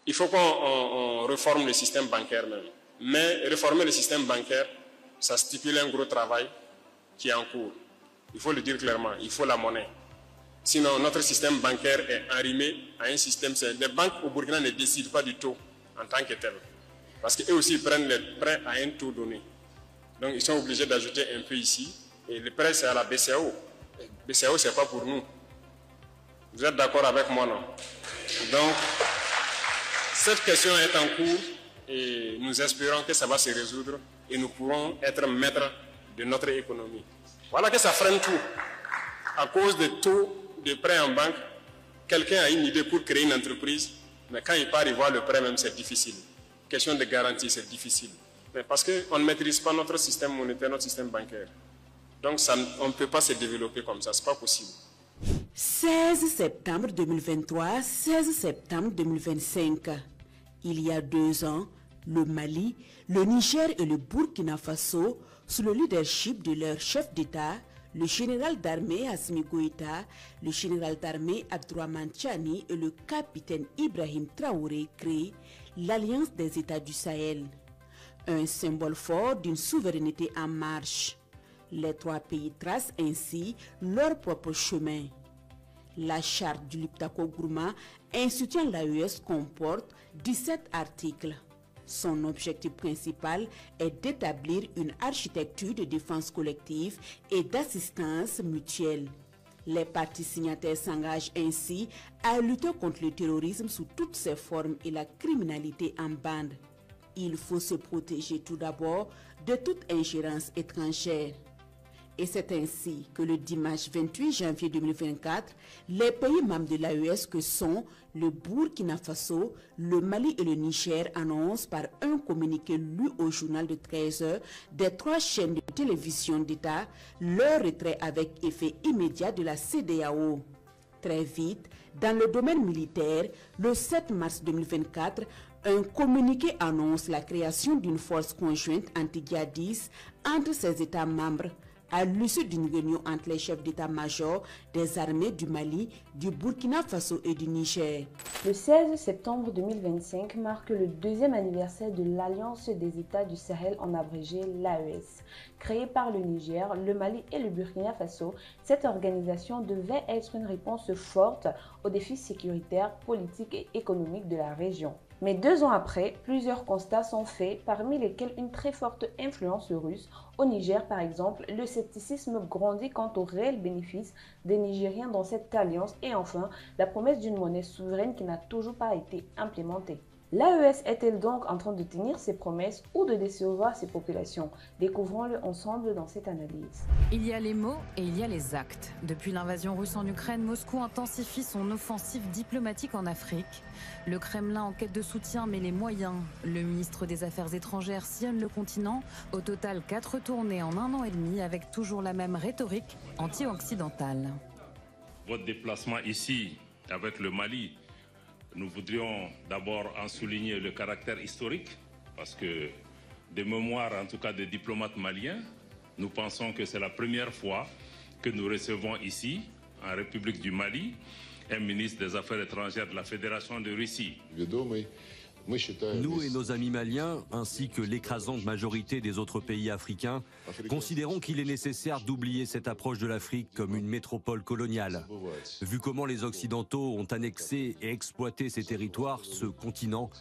il faut qu'on réforme le système bancaire même. Mais réformer le système bancaire, ça stipule un gros travail qui est en cours. Il faut le dire clairement, il faut la monnaie. Sinon, notre système bancaire est arrimé à un système... Les banques au Burkina ne décident pas du taux en tant que tel. Parce qu'eux aussi prennent les prêts à un taux donné. Donc, ils sont obligés d'ajouter un peu ici. Et le prêt, c'est à la BCEAO. BCEAO, ce n'est pas pour nous. Vous êtes d'accord avec moi, non? Donc, cette question est en cours et nous espérons que ça va se résoudre et nous pourrons être maîtres de notre économie. Voilà que ça freine tout. À cause des taux de prêt en banque, quelqu'un a une idée pour créer une entreprise, mais quand il part y voir le prêt même, c'est difficile. Question de garantie, c'est difficile. Mais parce qu'on ne maîtrise pas notre système monétaire, notre système bancaire. Donc ça, on ne peut pas se développer comme ça, ce n'est pas possible. 16 septembre 2023, 16 septembre 2025. Il y a 2 ans, le Mali, le Niger et le Burkina Faso, sous le leadership de leur chef d'État, le général d'armée Assimi Goïta, le général d'armée Abdourahmane Tchani et le capitaine Ibrahim Traoré créent l'Alliance des États du Sahel. Un symbole fort d'une souveraineté en marche. Les 3 pays tracent ainsi leur propre chemin. La charte du Liptako Gourma instituant l'AES comporte 17 articles. Son objectif principal est d'établir une architecture de défense collective et d'assistance mutuelle. Les parties signataires s'engagent ainsi à lutter contre le terrorisme sous toutes ses formes et la criminalité en bande. Il faut se protéger tout d'abord de toute ingérence étrangère. Et c'est ainsi que le dimanche 28 janvier 2024, les pays membres de l'AES que sont le Burkina Faso, le Mali et le Niger annoncent par un communiqué lu au journal de 13 heures des 3 chaînes de télévision d'État leur retrait avec effet immédiat de la CEDEAO. Très vite, dans le domaine militaire, le 7 mars 2024, un communiqué annonce la création d'une force conjointe anti-djihadiste entre ses États membres, à l'issue d'une réunion entre les chefs d'état-major des armées du Mali, du Burkina Faso et du Niger. Le 16 septembre 2025 marque le 2e anniversaire de l'Alliance des États du Sahel, en abrégé l'AES. Créée par le Niger, le Mali et le Burkina Faso, cette organisation devait être une réponse forte aux défis sécuritaires, politiques et économiques de la région. Mais 2 ans après, plusieurs constats sont faits, parmi lesquels une très forte influence russe. Au Niger, par exemple, le scepticisme grandit quant aux réels bénéfices des Nigériens dans cette alliance et enfin, la promesse d'une monnaie souveraine qui n'a toujours pas été implémentée. L'AES est-elle donc en train de tenir ses promesses ou de décevoir ses populations? Découvrons-le ensemble dans cette analyse. Il y a les mots et il y a les actes. Depuis l'invasion russe en Ukraine, Moscou intensifie son offensive diplomatique en Afrique. Le Kremlin en quête de soutien met les moyens. Le ministre des Affaires étrangères sillonne le continent. Au total, 4 tournées en 1 an et demi avec toujours la même rhétorique anti-occidentale. Votre déplacement ici avec le Mali, nous voudrions d'abord en souligner le caractère historique, parce que des mémoires, en tout cas des diplomates maliens, nous pensons que c'est la première fois que nous recevons ici, en République du Mali, un ministre des Affaires étrangères de la Fédération de Russie. Nous et nos amis maliens, ainsi que l'écrasante majorité des autres pays africains, considérons qu'il est nécessaire d'oublier cette approche de l'Afrique comme une métropole coloniale. Vu comment les Occidentaux ont annexé et exploité ces territoires, ce continent,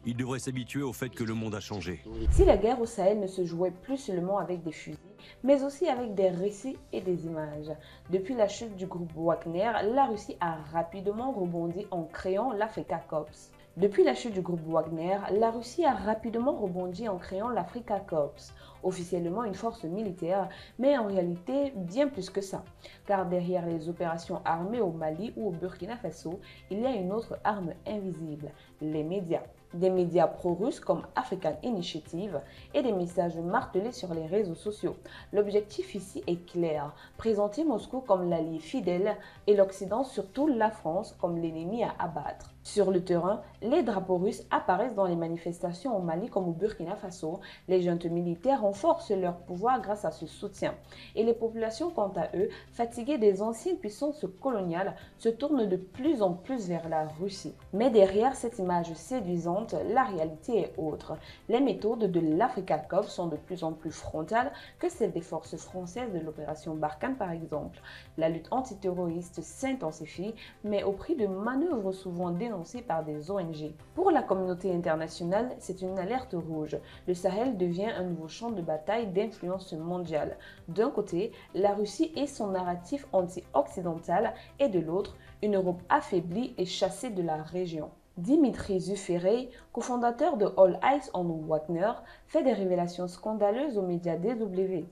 ils devraient s'habituer au fait que le monde a changé. Si la guerre au Sahel ne se jouait plus seulement avec des fusils, mais aussi avec des récits et des images. Depuis la chute du groupe Wagner, la Russie a rapidement rebondi en créant l'Africa Corps. Depuis la chute du groupe Wagner, la Russie a rapidement rebondi en créant l'Africa Corps, officiellement une force militaire, mais en réalité bien plus que ça. Car derrière les opérations armées au Mali ou au Burkina Faso, il y a une autre arme invisible, les médias. des médias pro-russes comme African Initiative et des messages martelés sur les réseaux sociaux. L'objectif ici est clair, présenter Moscou comme l'allié fidèle et l'Occident, surtout la France, comme l'ennemi à abattre. Sur le terrain, les drapeaux russes apparaissent dans les manifestations au Mali comme au Burkina Faso. Les juntes militaires renforcent leur pouvoir grâce à ce soutien. Et les populations, quant à eux, fatiguées des anciennes puissances coloniales, se tournent de plus en plus vers la Russie. Mais derrière cette image séduisante, la réalité est autre. Les méthodes de l'Africa Corps sont de plus en plus frontales que celles des forces françaises de l'opération Barkhane par exemple. La lutte antiterroriste s'intensifie, mais au prix de manœuvres souvent dénoncées par des ONG. Pour la communauté internationale, c'est une alerte rouge. Le Sahel devient un nouveau champ de bataille d'influence mondiale. D'un côté, la Russie et son narratif anti-occidental et de l'autre, une Europe affaiblie et chassée de la région. Dimitri Zuferey, cofondateur de All Eyes on Wagner, fait des révélations scandaleuses aux médias DW.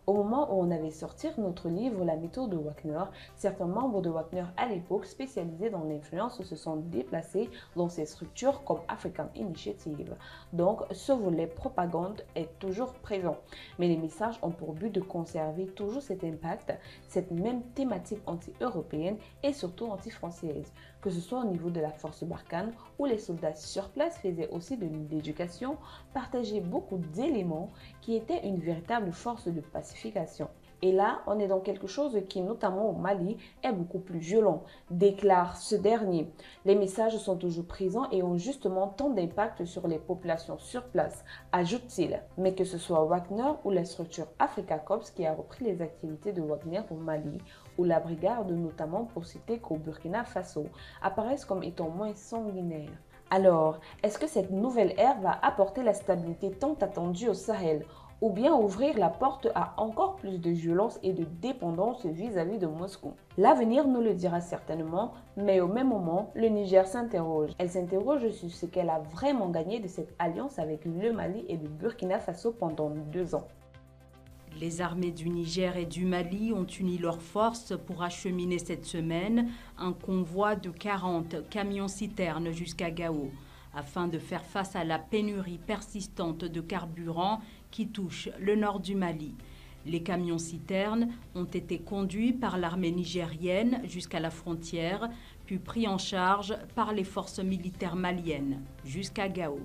Au moment où on avait sorti notre livre La méthode de Wagner, certains membres de Wagner à l'époque spécialisés dans l'influence se sont déplacés dans ces structures comme African Initiative. Donc ce volet propagande est toujours présent. Mais les messages ont pour but de conserver toujours cet impact, cette même thématique anti-européenne et surtout anti-française. Que ce soit au niveau de la force Barkhane où les soldats sur place faisaient aussi de l'éducation, partageaient beaucoup d'éléments qui étaient une véritable force de pacification. Et là, on est dans quelque chose qui, notamment au Mali, est beaucoup plus violent, déclare ce dernier. Les messages sont toujours présents et ont justement tant d'impact sur les populations sur place, ajoute-t-il. Mais que ce soit Wagner ou la structure Africa Corps qui a repris les activités de Wagner au Mali, ou la brigade notamment pour citer qu'au Burkina Faso, apparaissent comme étant moins sanguinaires. Alors, est-ce que cette nouvelle ère va apporter la stabilité tant attendue au Sahel, ou bien ouvrir la porte à encore plus de violence et de dépendance vis-à-vis de Moscou? L'avenir nous le dira certainement, mais au même moment, le Niger s'interroge. Elle s'interroge sur ce qu'elle a vraiment gagné de cette alliance avec le Mali et le Burkina Faso pendant 2 ans. Les armées du Niger et du Mali ont uni leurs forces pour acheminer cette semaine un convoi de 40 camions-citernes jusqu'à Gao, afin de faire face à la pénurie persistante de carburant qui touche le nord du Mali. Les camions-citernes ont été conduits par l'armée nigérienne jusqu'à la frontière, puis pris en charge par les forces militaires maliennes jusqu'à Gao.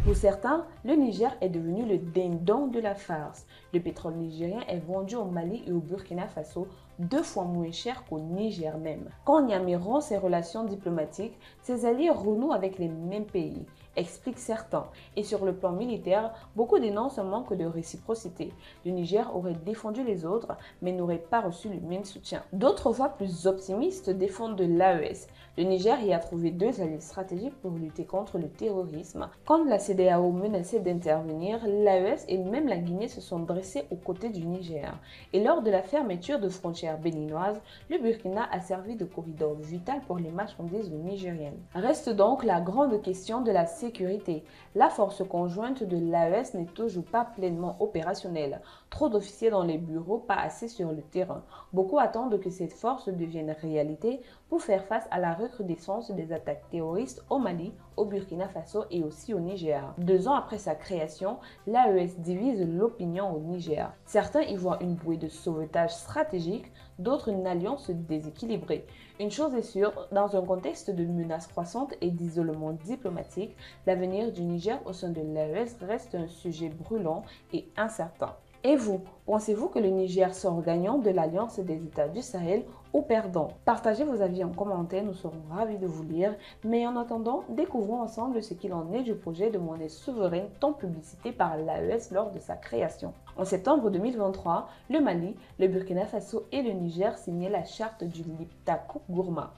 Pour certains, le Niger est devenu le dindon de la farce. Le pétrole nigérien est vendu au Mali et au Burkina Faso 2 fois moins cher qu'au Niger même. Quand Niamey rompt ses relations diplomatiques, ses alliés renouent avec les mêmes pays, expliquent certains. Et sur le plan militaire, beaucoup dénoncent un manque de réciprocité. Le Niger aurait défendu les autres, mais n'aurait pas reçu le même soutien. D'autres voix plus optimistes défendent l'AES. Le Niger y a trouvé 2 alliés stratégiques pour lutter contre le terrorisme. Quand la CEDEAO menaçait d'intervenir, l'AES et même la Guinée se sont dressés aux côtés du Niger. Et lors de la fermeture de frontières béninoises, le Burkina a servi de corridor vital pour les marchandises nigériennes. Reste donc la grande question de la sécurité. La force conjointe de l'AES n'est toujours pas pleinement opérationnelle. Trop d'officiers dans les bureaux, pas assez sur le terrain. Beaucoup attendent que cette force devienne réalité pour faire face à la recrudescence des attaques terroristes au Mali, au Burkina Faso et aussi au Niger. 2 ans après sa création, l'AES divise l'opinion au Niger. Certains y voient une bouée de sauvetage stratégique, d'autres une alliance déséquilibrée. Une chose est sûre, dans un contexte de menaces croissantes et d'isolement diplomatique, l'avenir du Niger au sein de l'AES reste un sujet brûlant et incertain. Et vous, pensez-vous que le Niger sort gagnant de l'Alliance des États du Sahel ou perdant? Partagez vos avis en commentaire, nous serons ravis de vous lire. Mais en attendant, découvrons ensemble ce qu'il en est du projet de monnaie souveraine tant publicité par l'AES lors de sa création. En septembre 2023, le Mali, le Burkina Faso et le Niger signaient la charte du Liptako Gourma,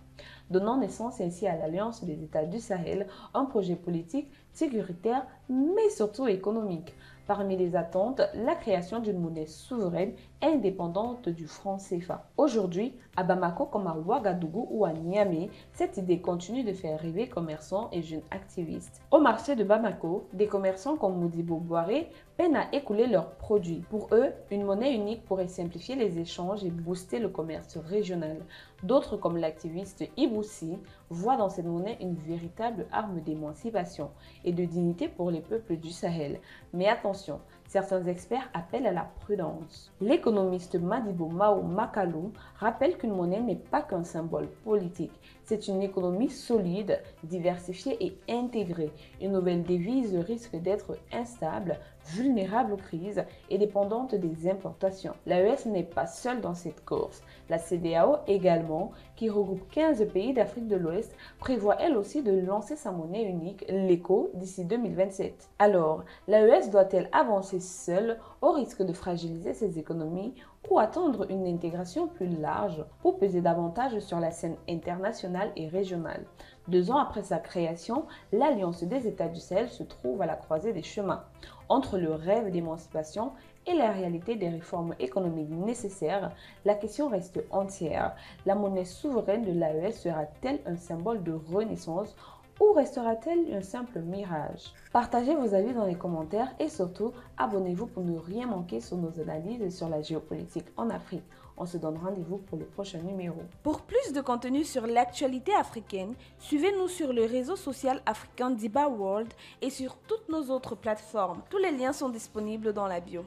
donnant naissance ainsi à l'Alliance des États du Sahel, un projet politique, sécuritaire, mais surtout économique. Parmi les attentes, la création d'une monnaie souveraine indépendante du franc CFA. Aujourd'hui, à Bamako comme à Ouagadougou ou à Niamey, cette idée continue de faire rêver commerçants et jeunes activistes. Au marché de Bamako, des commerçants comme Modibo Boiré peinent à écouler leurs produits. Pour eux, une monnaie unique pourrait simplifier les échanges et booster le commerce régional. D'autres, comme l'activiste Iboussi, voient dans cette monnaie une véritable arme d'émancipation et de dignité pour les peuples du Sahel. Mais attention, certains experts appellent à la prudence. L'économiste Madibo Mao Makalou rappelle qu'une monnaie n'est pas qu'un symbole politique. C'est une économie solide, diversifiée et intégrée. Une nouvelle devise risque d'être instable, vulnérable aux crises et dépendante des importations. L'AES n'est pas seule dans cette course. La CEDEAO également, qui regroupe 15 pays d'Afrique de l'Ouest, prévoit elle aussi de lancer sa monnaie unique, l'ECO, d'ici 2027. Alors, l'AES doit-elle avancer seule au risque de fragiliser ses économies ou attendre une intégration plus large pour peser davantage sur la scène internationale et régionale? 2 ans après sa création, l'Alliance des États du Sahel se trouve à la croisée des chemins. Entre le rêve d'émancipation et la réalité des réformes économiques nécessaires, la question reste entière. La monnaie souveraine de l'AES sera-t-elle un symbole de renaissance ou restera-t-elle un simple mirage? Partagez vos avis dans les commentaires et surtout, abonnez-vous pour ne rien manquer sur nos analyses sur la géopolitique en Afrique. On se donne rendez-vous pour le prochain numéro. Pour plus de contenu sur l'actualité africaine, suivez-nous sur le réseau social africain Diba World et sur toutes nos autres plateformes. Tous les liens sont disponibles dans la bio.